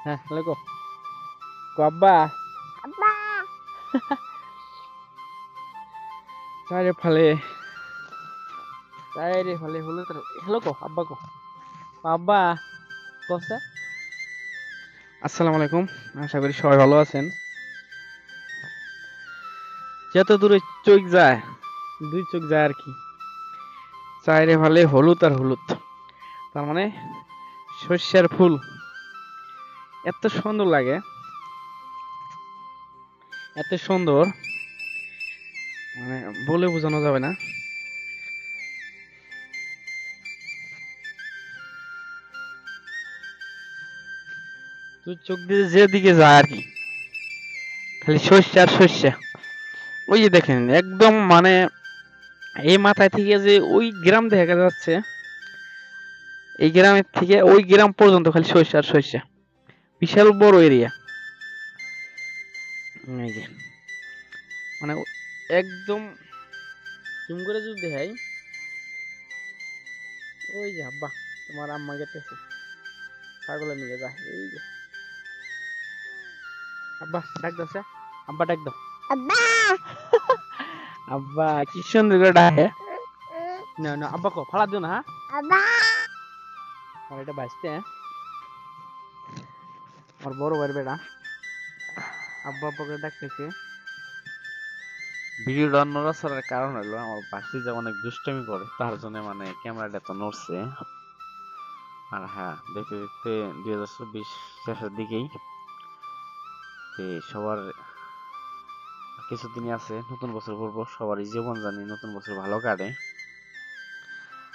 হ্যাঁ হ্যালো কো কো আব্বা আব্বা চাইরে ফালে চাইরে ফালে হলো তো হ্যালো কো আব্বা কো আব্বা কোসে আসসালামু আলাইকুম আশা করি সবাই ভালো আছেন যত দূরে চোখ যায় দুই চোখ যায় আর কি চাইরে ফালে হলুদ আর হলুদ তার মানে শস্যের ফুল এত সুন্দর লাগে এত সুন্দর মানে বলে বোঝানো যাবে না তুই চোখ দিয়ে যেদিকে যায় আর কি খালি শস্য আর শস্য ওই যে দেখেন একদম মানে এই মাথায় থেকে যে ওই গ্রাম দেখা যাচ্ছে এই গ্রামের থেকে ওই গ্রাম পর্যন্ত খালি শস্য আর শস্য বিশাল বড় এরিয়া এই যে মানে একদম জুম করে যদি দেখাই ওই যে আব্বা তোমার আম্মা গেতেছে ছাগলের নিয়ে যায় এই যে আব্বা ডাক দাও আব্বা ডাক দাও আব্বা আব্বা কি সুন্দর করে ডাকে না না আব্বা কো ফালা দিও না হ্যাঁ আব্বা আর এটা বাঁচতে আমার বড় ভাইয়ের বেটা আব্বা আব্বা করে ডাকতেছে ভিডিওটা নড়াচড়ার কারণ হলো আমার ভাতিজা অনেক দুষ্টামি করে তার জন্য মানে ক্যামেরাটা তো নড়ছে আর হ্যাঁ দেখতে দেখতে 2024 শেষের দিকেই সবার কিছুদিনই আছে নতুন বছর পড়বো সবারই জীবন জানি নতুন বছর ভালো কাটে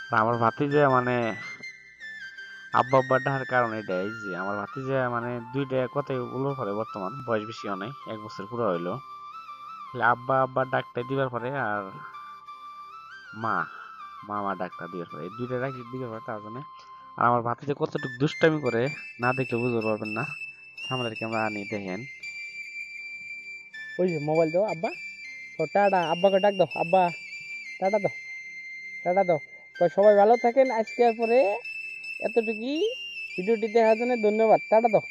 আর আমার ভাতিজা মানে আব্বা আব্বা ডাকার কারণ এটাই যে আমার ভাতিজা মানে দুইটা কথাই বলবো পারে বর্তমান বয়স বেশি অনেক 1 বছর পুরো হইলো আব্বা আব্বা ডাকটা দিবার পরে আর মা মামা ডাকটা দিবার পরে এই দুইটা ডাকি দিবার পরে তার জন্য আর আমার ভাতিজা কতটুকু দুষ্টামি করে না দেখলে বুঝতে পারবেন না সামনের ক্যামেরা আনি দেখেন ওই যে মোবাইল দাও আব্বা তো টাটা আব্বাকে ডাক দাও আব্বা টাটা দাও টাটা দাও তো সবাই ভালো থাকেন আজকের পরে এতটুকুই ভিডিওটি দেখার জন্য ধন্যবাদ টাটা দাও